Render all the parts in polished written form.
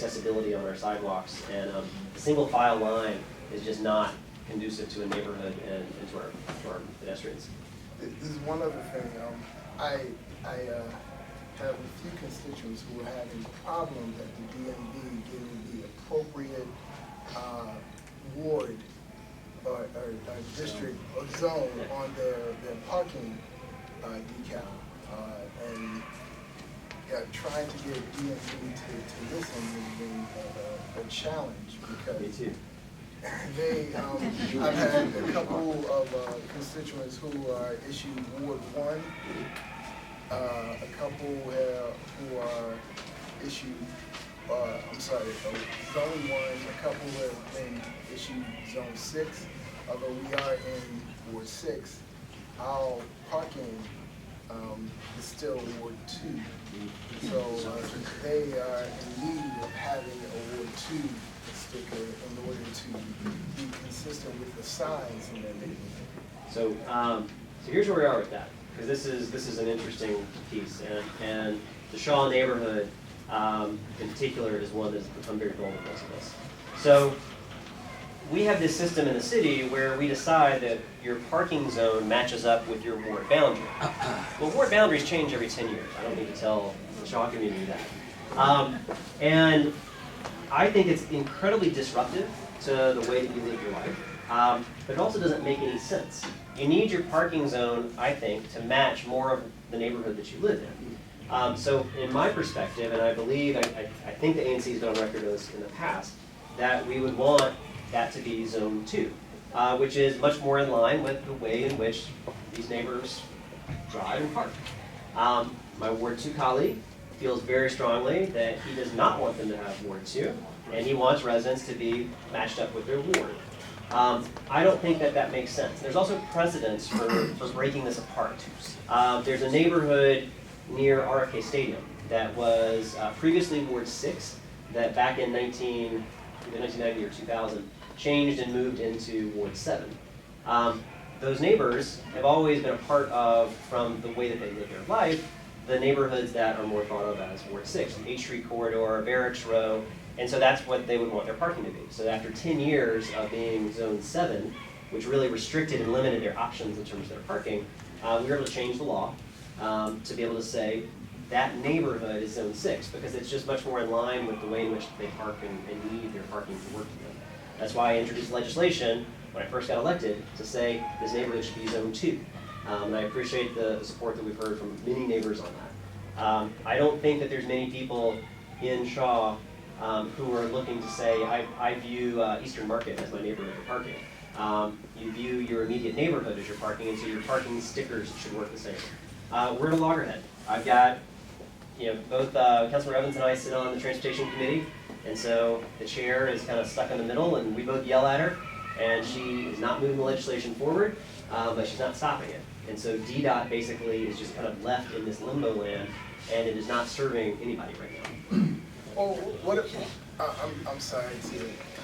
accessibility on our sidewalks, and the single file line is just not conducive to a neighborhood and to our pedestrians. There's one other thing. I have a few constituents who are having problems at the DMV getting the appropriate ward or district or zone on their parking decal, and trying to get DMV to listen has been a challenge because Me too. I've had a couple of constituents who are issued Ward 1, a couple who are issued, Zone 1, a couple have been issued Zone 6, although we are in Ward 6. Our parking is still Ward 2. So they are in need of having a Ward 2 sticker in order to be consistent with the signs in their neighborhood. So, so here's where we are with that, because this is an interesting piece, and the Shaw neighborhood in particular is one that's become very vulnerable to this. So we have this system in the city where we decide that your parking zone matches up with your ward boundary. Well, ward boundaries change every 10 years. I don't need to tell the Shaw community that. And I think it's incredibly disruptive to the way that you live your life, but it also doesn't make any sense. You need your parking zone, I think, to match more of the neighborhood that you live in. So in my perspective, and I believe, I think the ANC has been on record of this in the past, that we would want that to be Zone 2, which is much more in line with the way in which these neighbors drive and park. My Ward 2 colleague feels very strongly that he does not want them to have Ward 2, and he wants residents to be matched up with their ward. I don't think that that makes sense. There's also precedence for breaking this apart. There's a neighborhood near RFK Stadium that was previously Ward 6 that back in 1990 or 2000 changed and moved into Ward 7. Those neighbors have always been a part of, from the way that they live their life, the neighborhoods that are more thought of as Ward 6, the H Street corridor, Barracks Row, and so that's what they would want their parking to be. So after 10 years of being Zone 7, which really restricted and limited their options in terms of their parking, we were able to change the law to be able to say that neighborhood is Zone 6 because it's just much more in line with the way in which they park and need their parking to work for them. That's why I introduced legislation when I first got elected to say this neighborhood should be Zone 2. And I appreciate the support that we've heard from many neighbors on that. I don't think that there's many people in Shaw who are looking to say, I view Eastern Market as my neighborhood for parking. You view your immediate neighborhood as your parking, and so your parking stickers should work the same. We're at a loggerhead. I've got, both Councilor Evans and I sit on the Transportation Committee, and so the chair is kind of stuck in the middle, and we both yell at her, and she is not moving the legislation forward, but she's not stopping it. And so DDOT basically is just kind of left in this limbo land, and it is not serving anybody right now. Well, what if, I'm sorry to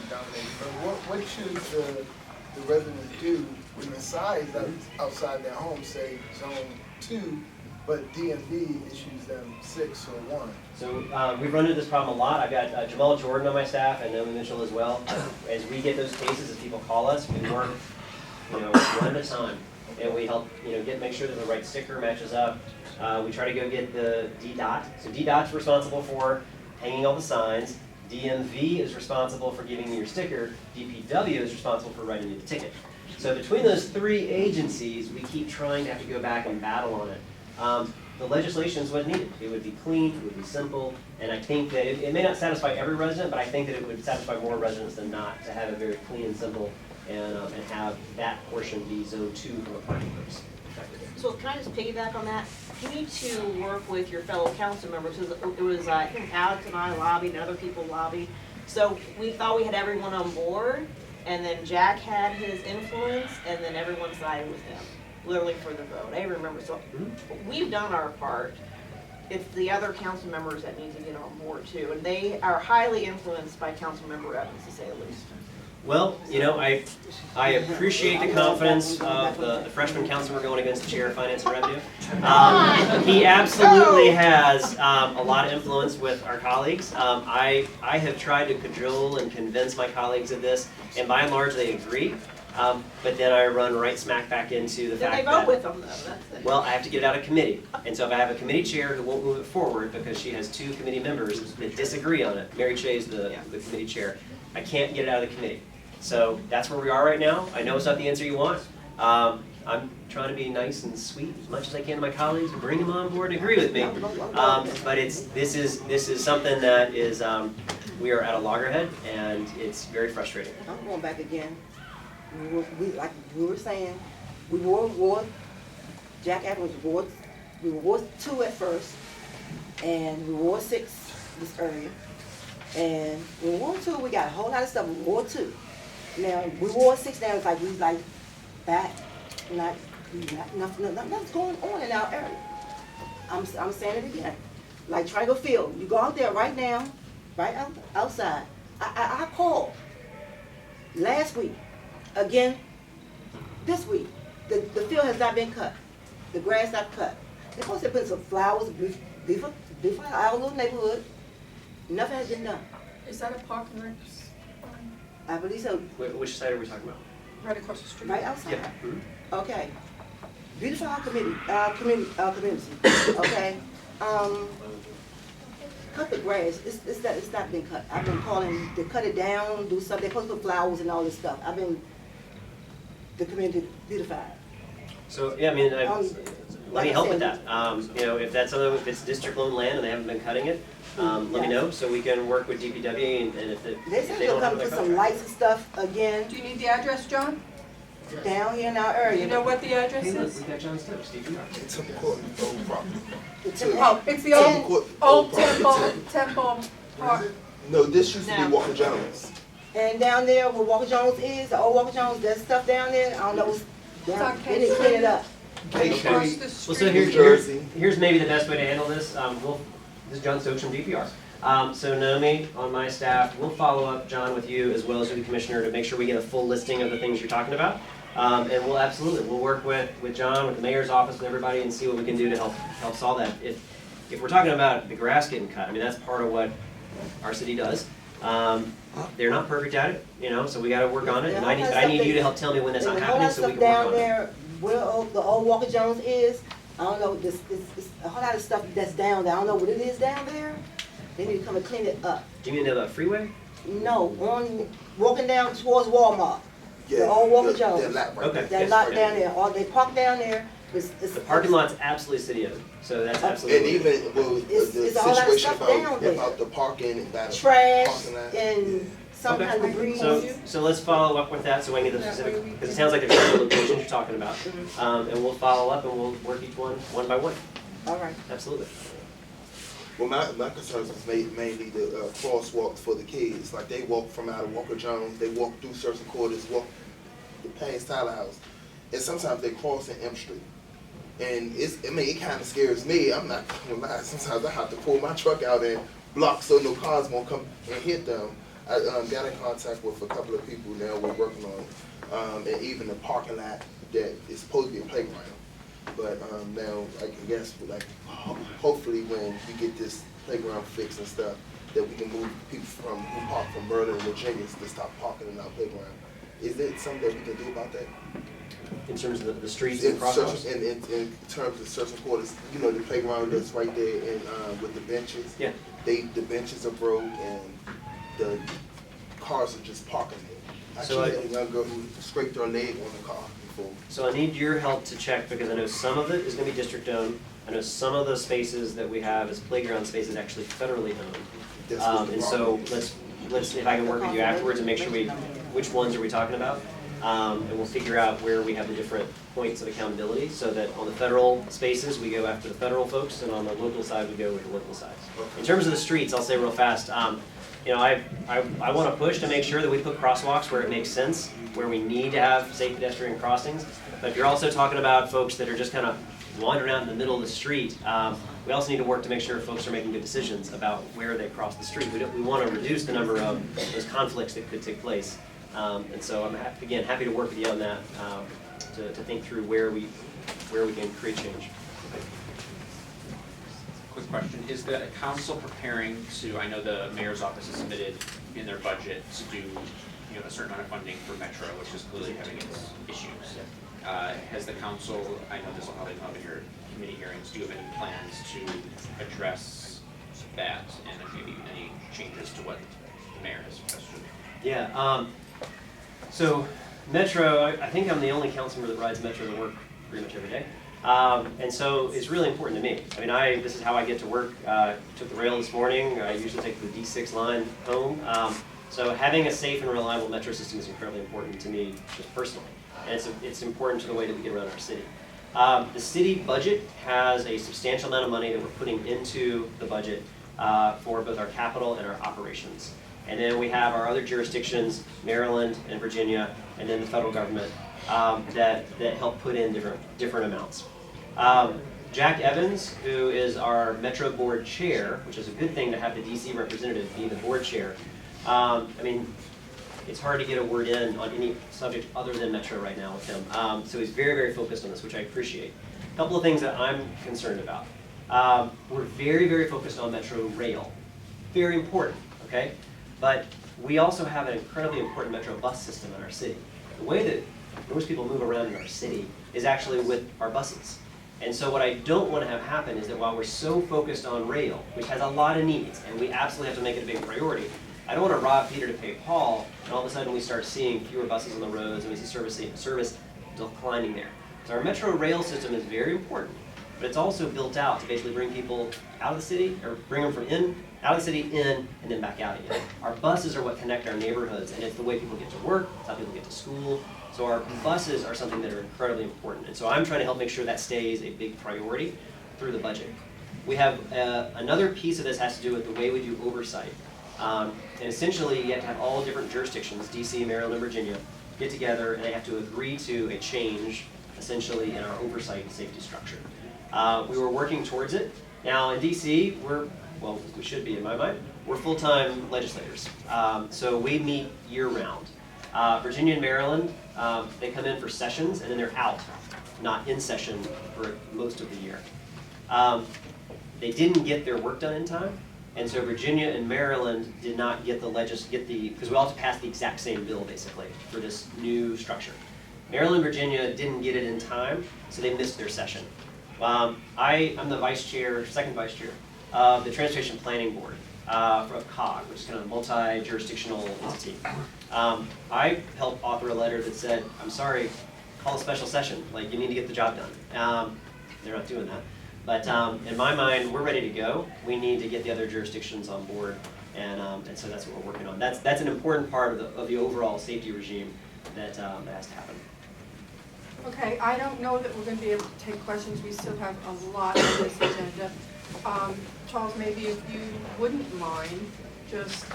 dominate, but what should the residents do when the signs outside their home say Zone 2, but DMV issues them 6 or 1? So we've run into this problem a lot. I've got Jamal Jordan on my staff and Naomi Mitchell as well. As we get those cases, as people call us, we work one at a time. And we help make sure that the right sticker matches up. We try to go get the DDOT. So DDOT's responsible for hanging all the signs. DMV is responsible for giving you your sticker. DPW is responsible for writing you the ticket. So between those three agencies, we keep trying to have to go back and battle on it. The legislation is what needed. It would be clean, it would be simple, and I think that it may not satisfy every resident, but I think that it would satisfy more residents than not to have it very clean and simple and have that portion be Zone 2 from a parking perspective. So can I just piggyback on that? You need to work with your fellow council members. It was I think Alex and I lobbied and other people lobbied. So we thought we had everyone on board, and then Jack had his influence, and then everyone sided with him, literally for the vote. I remember. So we've done our part. It's the other council members that need to get on board too, and they are highly influenced by Council Member Evans, to say the least. Well, you know, I appreciate the confidence of the freshman counselor going against the chair of finance and revenue. He absolutely has a lot of influence with our colleagues. I have tried to cajole and convince my colleagues of this, and by and large they agree. But then I run right smack back into the Then they fact vote that, with them though, that's it. well, I have to get it out of committee. And so if I have a committee chair who won't move it forward because she has 2 committee members that disagree on it, Mary Chay's the committee chair, I can't get it out of the committee. So that's where we are right now. I know it's not the answer you want. I'm trying to be nice and sweet as much as I can to my colleagues and bring them on board and agree with me. But this is something that is, we are at a loggerhead and it's very frustrating. I'm going back again. Like we were saying, we were Ward, Jack Adams was Ward, we were Ward 2 at first, and we were Ward 6 this area. And in Ward 2, we got a whole lot of stuff in Ward 2. Now, we Ward 6 now, it's like we like back, nothing's going on in our area. I'm saying it again. Like Triangle Field, you go out there right now, right outside. I called last week, again, this week. The field has not been cut. The grass not cut. They're supposed to put some flowers, beautiful our little neighborhood. Nothing has been done. Is that a park and rec? I believe so, Which side are we talking about? Right across the street? right outside. Yeah. Mhm. Okay. Beautify our community, okay? Cut the grass, it's not been cut. I've been calling to cut it down, do something, they're supposed to put flowers and all this stuff. The community beautified. So, yeah, I mean, let me like I help with said, that. You know, if that's something, if it's district loan land and they haven't been cutting it, let me know so we can work with DPW and if They if said they they'll don't have come the put some contract. lights and stuff again, Do you need the address, John? down here in our Do area. you know what the address Hey, look, is? we got John Stokes, DPR. Temple Court, old property. Oh, it's the Temple old, Court, old property. Temple Park. No, this used to be No. Walker Jones. And down there where Walker Jones is, the old Walker Jones, there's stuff down there, I don't know, It's on they didn't clean it up. K Across Street. the Well, so street. New Jersey. here's maybe the best way to handle this. This is John Stokes from DPR. So Naomi, on my staff, we'll follow up, John, with you as well as with the commissioner to make sure we get a full listing of the things you're talking about. And we'll work with John, with the mayor's office, with everybody and see what we can do to help solve that. If we're talking about the grass getting cut, I mean, that's part of what our city does. They're not perfect at it, you know, so we gotta work on it. And I need you to help tell me when that's not There's a whole lot happening of so we stuff can work down on it. there where the old Walker Jones is, I don't know, it's a whole lot of stuff that's down there, I don't know what it is down there. They need to come and clean it up. Do you mean the freeway? No, walking down towards Walmart, Yeah, old Walker that Jones. lot right Okay. there. that Yes, lot right down there. there, or they park down there, it's. The parking lot's absolutely city owned, so that's And absolutely. even, well, It's the a whole lot of situation stuff down there. about the parking, that Trash parking lot. and some Okay. kind of debris. So let's follow up with that so I can get the specific, because it sounds like there's several locations you're talking about. And we'll follow up and we'll work each one by one, All right. absolutely. Well, my concerns is mainly the crosswalks for the kids. Like they walk from out of Walker Jones, they walk through certain quarters, walk past Tyler House, and sometimes they cross in M Street. And it kind of scares me. I'm not gonna lie. Sometimes I have to pull my truck out and block so no cars won't come and hit them. I got in contact with a couple of people now we're working on, and even the parking lot that is supposed to be a playground. But now I can guess like hopefully when we get this playground fixed and stuff, that we can move people who park from Maryland and Virginia to stop parking in our playground. Is there something that we can do about that? In terms of the streets and crosswalks. In terms of certain quarters, you know, the playground that's right there and with the benches. Yeah. The benches are broke and the cars are just parking there. So I can't even go who scraped their leg on the car before. So I need your help to check, because I know some of it is gonna be district owned. I know some of the spaces that we have as playground spaces actually federally owned. That's what the And so problem is. let's, if I can work with you afterwards and make sure which ones are we talking about? And we'll figure out where we have the different points of accountability, so that on the federal spaces, we go after the federal folks, and on the local side, we go with the local side. In terms of the streets, I'll say real fast, you know, I wanna push to make sure that we put crosswalks where it makes sense, where we need to have safe pedestrian crossings. But if you're also talking about folks that are just kind of wandering out in the middle of the street, we also need to work to make sure folks are making good decisions about where they cross the street. We want to reduce the number of those conflicts that could take place And so I'm, again, happy to work with you on that, to think through where we can create change. Quick question, is the council preparing to, I know the mayor's office has submitted in their budget to do, a certain amount of funding for Metro, which is clearly having its issues. Has the council, I know this will probably come up in your committee hearings, do you have any plans to address that and maybe any changes to what the mayor has suggested? Yeah, so Metro, I think I'm the only council member that rides Metro to work pretty much every day. And so it's really important to me. I mean, this is how I get to work. Took the rail this morning. I usually take the D6 line home. So having a safe and reliable metro system is incredibly important to me, just personally. And it's important to the way that we get around our city. The city budget has a substantial amount of money that we're putting into the budget for both our capital and our operations. And then we have our other jurisdictions, Maryland and Virginia, and then the federal government that help put in different amounts. Jack Evans, who is our Metro Board Chair, which is a good thing to have the DC representative be the board chair. I mean, it's hard to get a word in on any subject other than Metro right now with him. So he's very, very focused on this, which I appreciate. A couple of things that I'm concerned about. We're very, very focused on Metro Rail. Very important, okay? But we also have an incredibly important Metro bus system in our city. The way that most people move around in our city is actually with our buses. And so what I don't want to have happen is that while we're so focused on rail, which has a lot of needs, and we absolutely have to make it a big priority, I don't want to rob Peter to pay Paul, and all of a sudden we start seeing fewer buses on the roads, and we see service declining there. So our Metro rail system is very important, but it's also built out to basically bring people out of the city, or bring them from out of the city in, and then back out again. Our buses are what connect our neighborhoods, and it's the way people get to work, it's how people get to school. So our buses are something that are incredibly important. And so I'm trying to help make sure that stays a big priority through the budget. We have another piece of this has to do with the way we do oversight. And essentially, you have to have all different jurisdictions, DC, Maryland, and Virginia, get together, and they have to agree to a change, essentially, in our oversight and safety structure. We were working towards it. Now, in DC, we should be in my mind, we're full-time legislators. So we meet year-round. Virginia and Maryland, they come in for sessions, and then they're out, not in session for most of the year. They didn't get their work done in time. And so Virginia and Maryland did not get because we all have to pass the exact same bill basically for this new structure. Maryland and Virginia didn't get it in time, so they missed their session. I'm the second vice chair of the Transportation Planning Board of COG, which is kind of a multi-jurisdictional entity. I helped author a letter that said, I'm sorry, call a special session, like you need to get the job done. They're not doing that. But in my mind, we're ready to go. We need to get the other jurisdictions on board, and so that's what we're working on. That's an important part of the overall safety regime that has to happen. Okay, I don't know that we're going to be able to take questions. We still have a lot on this agenda. Charles, maybe if you wouldn't mind just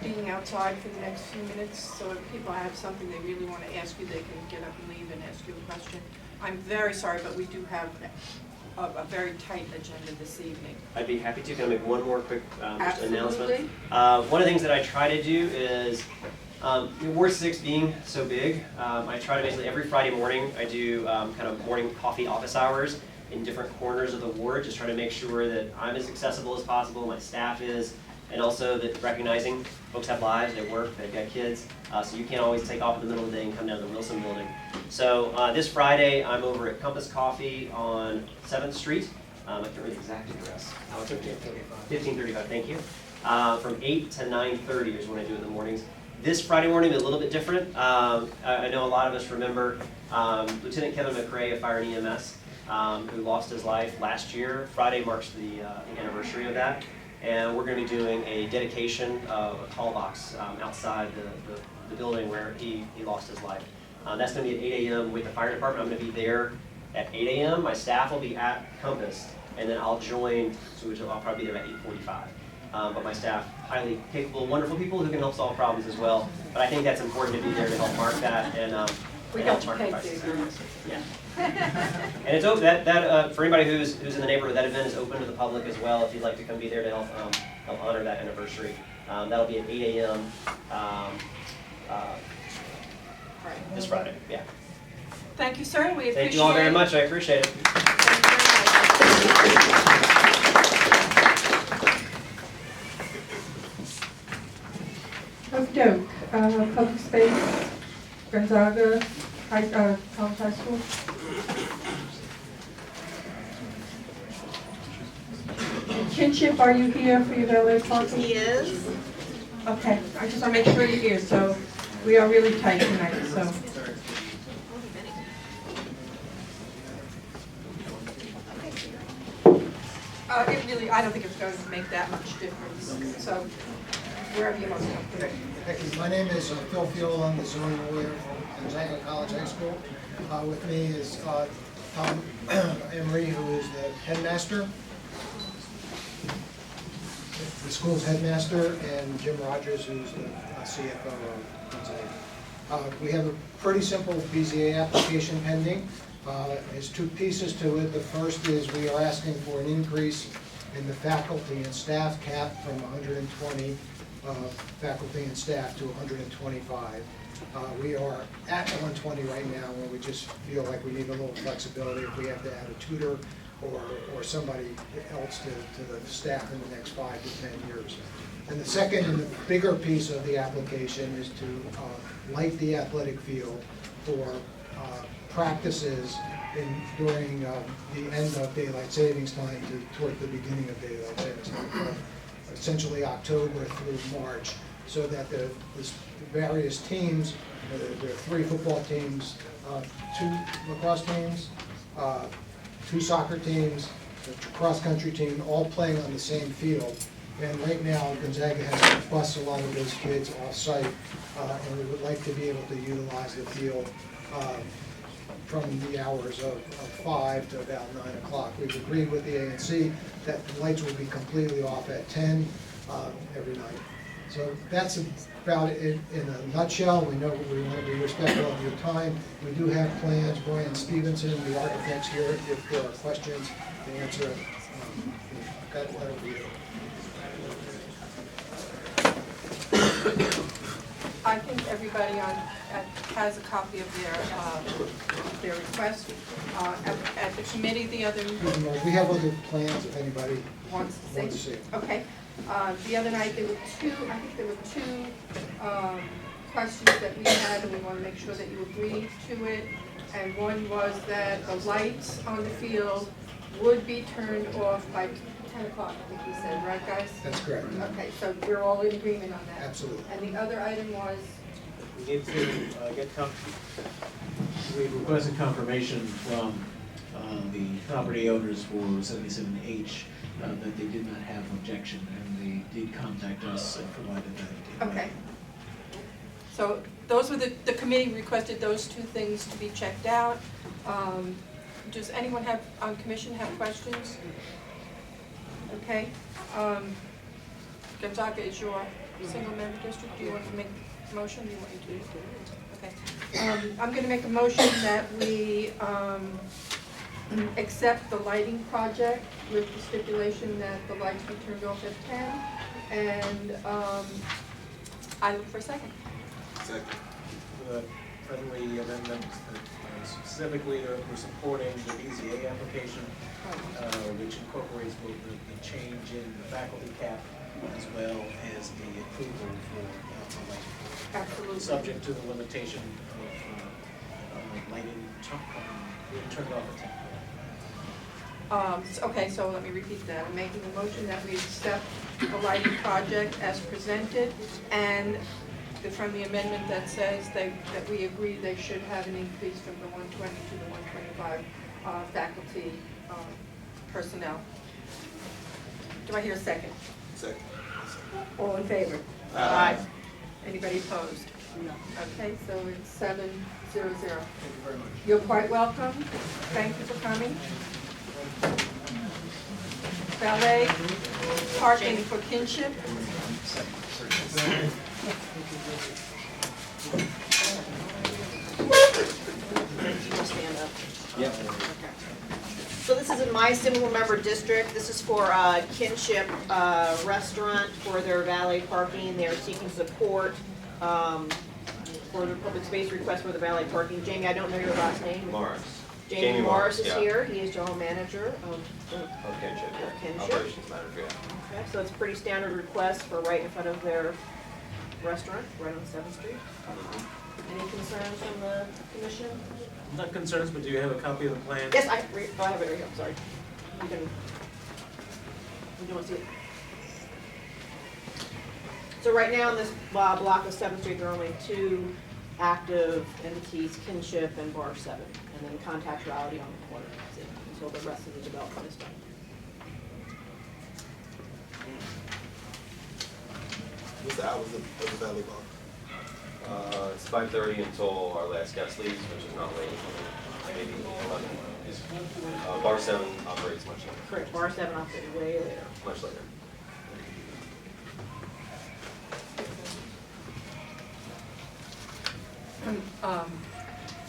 being outside for the next few minutes, so if people have something they really want to ask you, they can get up and leave and ask you a question. I'm very sorry, but we do have a very tight agenda this evening. I'd be happy to. Can I make one more quick just announcement? Absolutely. One of the things that I try to do is, Ward 6 being so big, I try to basically every Friday morning, I do kind of morning coffee office hours in different corners of the ward, just try to make sure that I'm as accessible as possible, my staff is, and also that recognizing folks have lives, they work, they've got kids, so you can't always take off in the middle of the day and come down to the Wilson Building. So this Friday, I'm over at Compass Coffee on 7th Street. I can't remember the exact address. 1535, thank you. From 8 to 9:30 is when I do it in the mornings. This Friday morning is a little bit different. I know a lot of us remember Lieutenant Kevin McRae of Fire and EMS, who lost his life last year. Friday marks the anniversary of that. And we're going to be doing a dedication of a call box outside the building where he lost his life. That's going to be at 8 a.m. with the fire department. I'm going to be there at 8 a.m. My staff will be at Compass, and then I'll join, so I'll probably be there at 8:45. But my staff, highly capable, wonderful people who can help solve problems as well. But I think that's important to be there to help mark that and We help got mark you the pegged crisis. there. Yeah. And it's open, for anybody who's in the neighborhood, that event is open to the public as well if you'd like to come be there to help honor that anniversary. That'll be at 8 a.m. Right. this Friday, yeah. Thank you, sir, we appreciate it. Thank you all very much, I appreciate it. Thank you very much. Okey-doke, public space, Gonzaga, College High School. Kinship, are you here for your valet parking? He is. Okay, I just want to make sure you're here, so we are really tight tonight, so. It really, I don't think it's going to make that much difference, so wherever you want to go. Thank you. My name is Phil Fuel. I'm the zoning lawyer from Gonzaga College High School. With me is Tom Emery, who is the headmaster, the school's headmaster, and Jim Rogers, who's the CFO of Gonzaga. We have a pretty simple BZA application pending. There's two pieces to it. The first is we are asking for an increase in the faculty and staff cap from 120 faculty and staff to 125. We are at 120 right now, and we just feel like we need a little flexibility if we have to add a tutor or somebody else to the staff in the next 5 to 10 years. And the second and the bigger piece of the application is to light the athletic field for practices during the end of daylight savings time toward the beginning of daylight savings time, essentially October through March, so that the various teams, there are 3 football teams, 2 lacrosse teams, 2 soccer teams, a cross-country team, all playing on the same field. And right now, Gonzaga has to bus a lot of those kids off-site, and we would like to be able to utilize the field from the hours of 5 to about 9 o'clock. We've agreed with the ANC that the lights will be completely off at 10 every night. So that's about it in a nutshell. We know we want to be respectful of your time. We do have plans. Brian Stevenson, the architect's here, if there are questions to answer. I've got a letter for you. I think everybody has a copy of their request. At the committee, the other We have other plans if anybody wants to see it. Okay. The other night, there were two questions that we had, and we want to make sure that you agreed to it. And one was that the lights on the field would be turned off by 10 o'clock, I think we said, right, guys? That's correct. Okay, so we're all in agreement on that. Absolutely. And the other item was, We need to we requested confirmation from the property owners for 77H that they did not have objection, and they did contact us and provided that. okay. So those were the committee requested those 2 things to be checked out. Does anyone on commission have questions? Okay. Gonzaga is your single member district. Do you want to make a motion? Do you want me to? Okay. I'm going to make a motion that we accept the lighting project with the stipulation that the lights be turned off at 10. And I look for a second. The friendly amendments that specifically we're supporting the BZA application, which incorporates both the change in the faculty cap as well as the approval for the lighting. Absolutely. Subject to the limitation of lighting being turned off at 10. Okay, so let me repeat that. I'm making a motion that we accept the lighting project as presented, and the friendly amendment that says that we agree they should have an increase from the 120 to the 125 faculty personnel. Do I hear a second? Second. All in favor? Aye. Anybody opposed? No. Okay, so it's 7-0-0. Thank you very much. You're quite welcome. Thank you for coming. Valet parking for Kinship. You must stand up. Yep. Okay. So this is in my single member district. This is for Kinship Restaurant for their valet parking. They're seeking support for the public space request for the valet parking. Jamie, I don't know your last name. Morris. Jamie Morris is yeah. here. He is general manager of the Of Kinship, yeah. Kinship. Operations manager, yeah. Okay, so it's a pretty standard request for right in front of their restaurant, right on 7th Street. Any concerns from the commission? Not concerns, but do you have a copy of the plan? Yes, I have it right here, I'm sorry. You can, do you want to see it? So right now in this block of 7th Street, there are only 2 active entities, Kinship and Bar 7, and then Contactuality on the corner, that's it, until the rest of the development is done. What's the hours of the Valley Bar? It's 5:30 until our last guest leaves, which is not late, maybe 11. Bar 7 operates much later, Correct, Bar 7 operated way later. much later.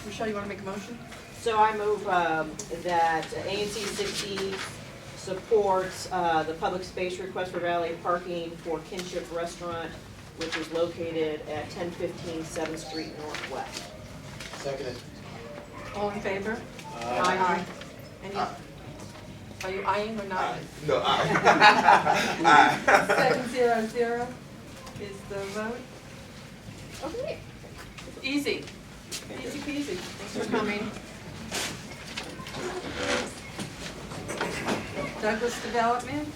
Michelle, you wanna make a motion? So I move that ANC 60 supports the public space request for valet parking for Kinship Restaurant, which is located at 1015 7th Street Northwest. Seconded. All in favor? Aye. Any, are you eyeing or not? No, aye. 7-0-0 is the vote. Okay. Easy. Easy peasy. Thanks for coming. Douglas Development?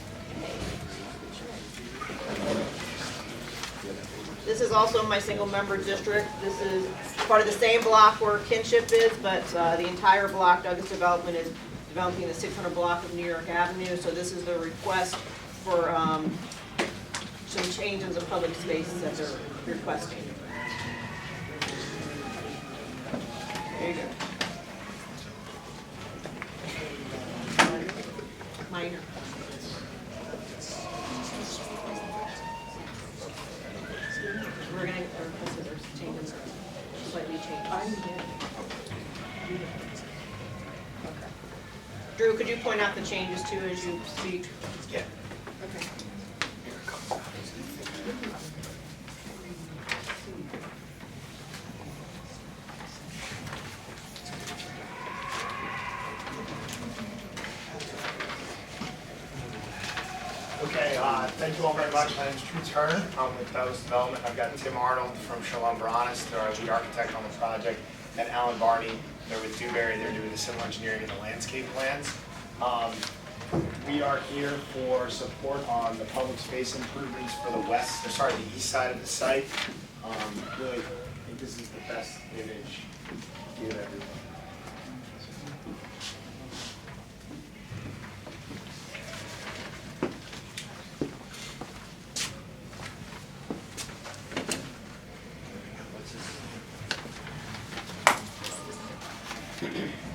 This is also my single-member district. This is part of the same block where Kinship is, but the entire block, Douglas Development, is developing the 600 block of New York Avenue. So this is the request for some changes of public spaces that they're requesting. There you go. Minor. We're gonna, there's changes, slightly changed. Okay. Drew, could you point out the changes too as you speak? Yeah. Okay. Okay, thank you all very much. My name is Drew Turner. I'm with Douglas Development. I've got Tim Arnold from Shalom Baranis, they're our lead architect on the project, and Alan Barney, they're with Dewberry, they're doing the civil engineering and the landscape plans. We are here for support on the public space improvements for the the east side of the site. Really, I think this is the best image to give everyone.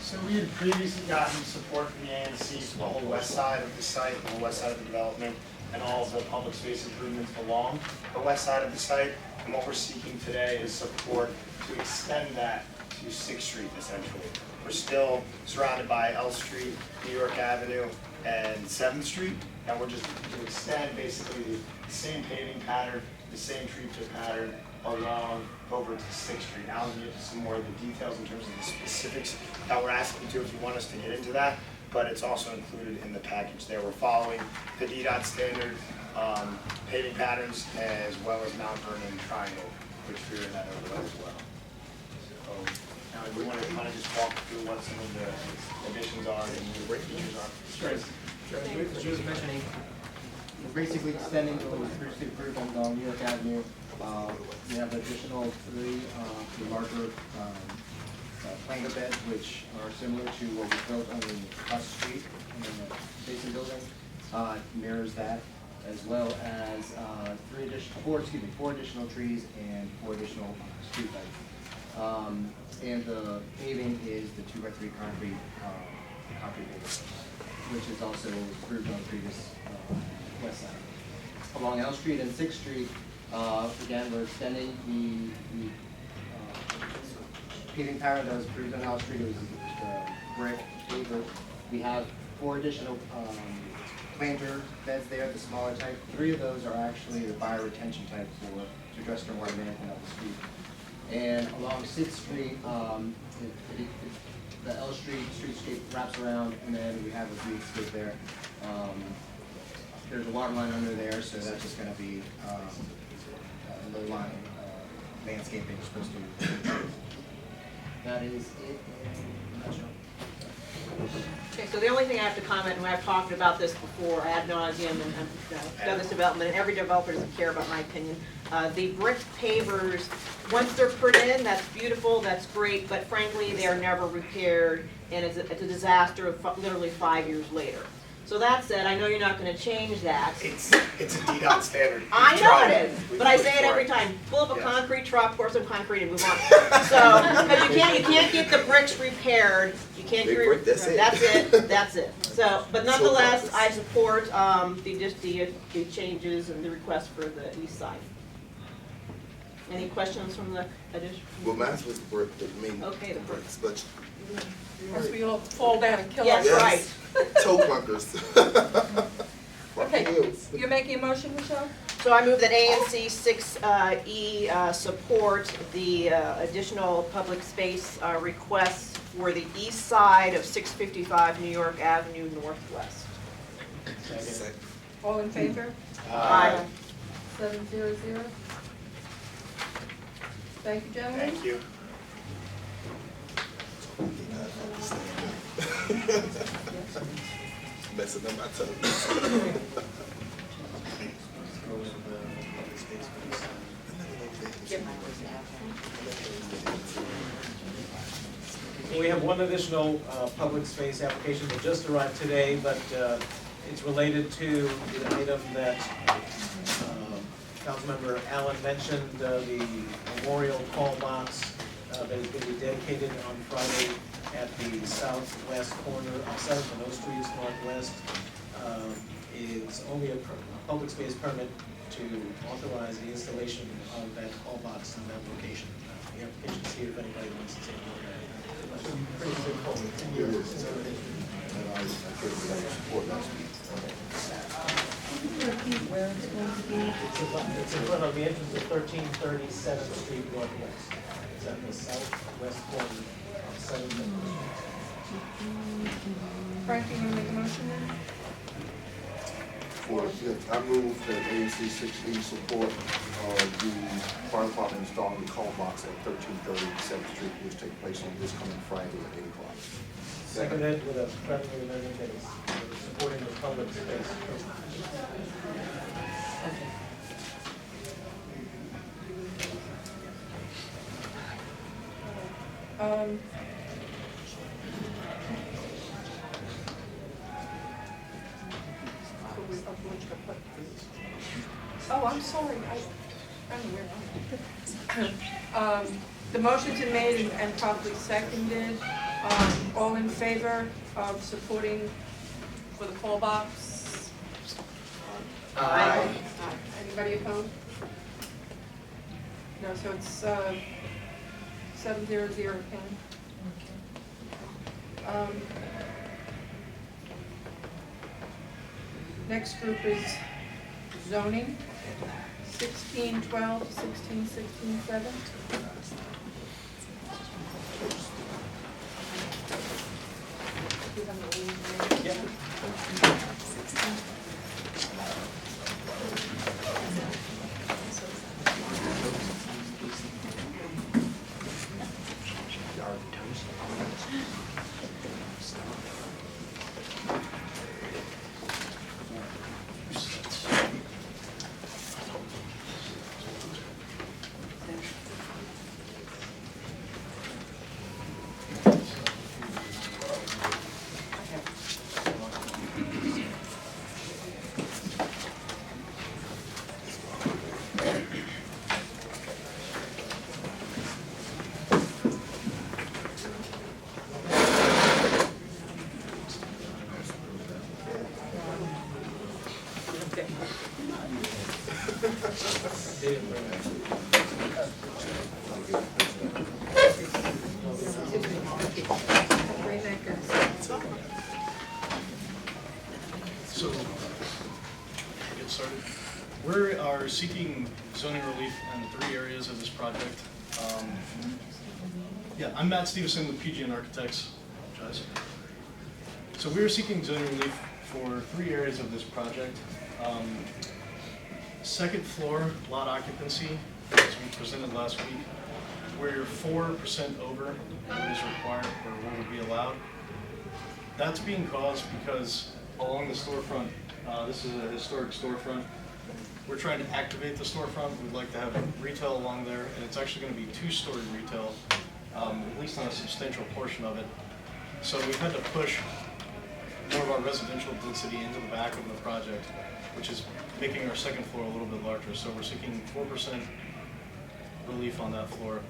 So we had previously gotten support from the ANC for the whole west side of the site, the whole west side of the development, and all of the public space improvements along the west side of the site. And what we're seeking today is support to extend that to 6th Street essentially. We're still surrounded by L Street, New York Avenue, and 7th Street, and we're just to extend basically the same paving pattern, the same tree tip pattern along over to 6th Street. Now I'll get into some more of the details in terms of the specifics that we're asking to if you want us to get into that, but it's also included in the package there. We're following the DDOT standard paving patterns as well as Mount Vernon Triangle, which we're in that overlay as well. So now we want to kind of just walk through what some of the additions are and the features are. Sure. As you was mentioning, we're basically extending what was previously approved on New York Avenue. We have additional 3 larger planter beds, which are similar to what we built on the across the street in the Basin building. Mirrors that, as well as 4 additional trees and 4 additional street lights. And the paving is the 2x3 concrete paving, which is also approved on the previous west side. Along L Street and 6th Street, again, we're extending the paving pattern that was approved on L Street. It was the brick paver. We have 4 additional planter beds there, the smaller type. 3 of those are actually the bioretention type to address stormwater management of the street. And along Sixth Street, the L Street streetscape wraps around, and then we have a streetscape there. There's a water line under there, so that's just gonna be, low line, landscaping supposed to. That is it in a nutshell. Okay, so the only thing I have to comment, and I've talked about this before, ad nauseum, and I've done this development, and every developer doesn't care about my opinion. The brick pavers, once they're put in, that's beautiful, that's great, but frankly, they are never repaired, and it's a disaster literally 5 years later. So that said, I know you're not gonna change that. It's a DDOT standard. I know it is, We but I pushed say it for every time, pull up a Yes. concrete truck, pour some concrete and move on. So, because you can't get the bricks repaired, you can't Big get. brick, that's it. That's it. So, but nonetheless, I support, the changes and the request for the east side. Any questions from the addition? Well, mine's with the brick, the main Okay, the brick. bricks, but Unless we all fall down and kill Yes, ourselves. right. toe clunkers. Okay, Heels. you're making a motion, Michelle? So I move that ANC 6E support the additional public space requests for the east side of 655 New York Avenue Northwest. Second. All in favor? Aye. 700. Thank you, gentlemen. Thank you. Messing up my toe. We have one additional public space application that just arrived today, but it's related to the item that Councilmember Allen mentioned, the memorial call box that is going to be dedicated on Friday at the southwest corner of 7th and O Street is northwest. It's only a public space permit to authorize the installation of that call box in that location. The application's here if anybody wants to take a look at it. Pretty simple. It's in front of the entrance of 1337th Street Northwest. It's at the southwest corner of 7th and O Street. Frank, you wanna make a motion then? I move that ANC 6E support the fire department installing the call box at 1337th Street, which take place on this coming Friday at 8 o'clock. Seconded with a friendly amendment that is supporting the public space. Oh, I'm sorry, the motion's been made and properly seconded. All in favor of supporting for the call box? Aye. Anybody opposed? No, so it's 700, Ken. Next group is zoning, 1612 to 1667. So, get started. We are seeking zoning relief in 3 areas of this project. Yeah, I'm Matt Stevenson with PG&E Architects. Apologize. So we are seeking zoning relief for 3 areas of this project. Second floor lot occupancy, as we presented last week, we're 4% over what is required or what would be allowed. That's being caused because along the storefront, this is a historic storefront. We're trying to activate the storefront. We'd like to have retail along there, and it's actually going to be 2-story retail, at least on a substantial portion of it. So we've had to push more of our residential density into the back of the project, which is making our second floor a little bit larger. So we're seeking 4% relief on that floor.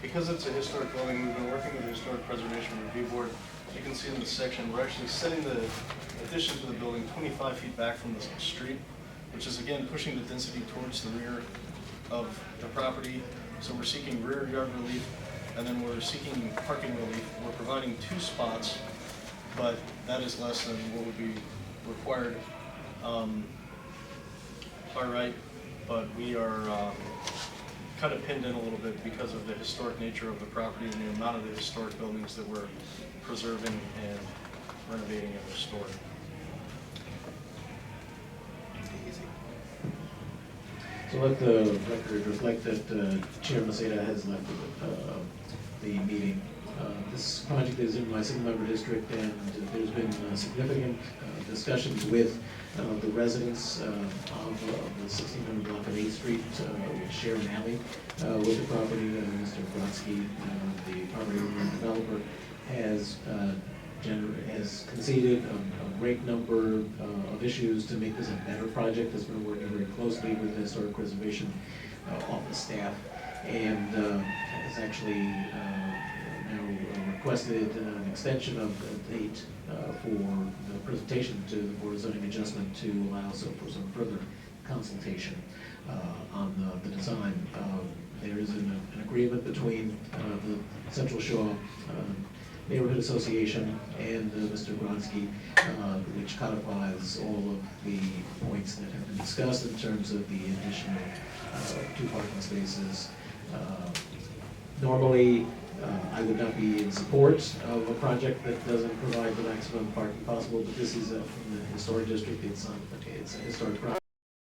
Because it's a historic building, we've been working with the Historic Preservation Review Board. You can see in the section, we're actually setting the addition to the building 25 feet back from the street, which is again pushing the density towards the rear of the property. So we're seeking rear yard relief, and then we're seeking parking relief. We're providing 2 spots, but that is less than what would be required by right. But we are kind of pinned in a little bit because of the historic nature of the property and the amount of the historic buildings that we're preserving and renovating and restoring. So let the record reflect that Chair Maceda has left the meeting. This project is in my single-member district, and there's been significant discussions with the residents of the 1600 block of 8th Street, which share an alley with the property. Mr. Brodsky, the property owner and developer, has conceded a great number of issues to make this a better project. Has been working very closely with the Historic Preservation Office staff, and has actually now requested an extension of the date for the presentation to the Board of Zoning Adjustment to allow for some further consultation on the design. There is an agreement between the Central Shaw Neighborhood Association and Mr. Brodsky, which codifies all of the points that have been discussed in terms of the addition of 2 parking spaces. Normally, I would not be in support of a project that doesn't provide the maximum parking possible, but this is from the historic district. It's a historic project.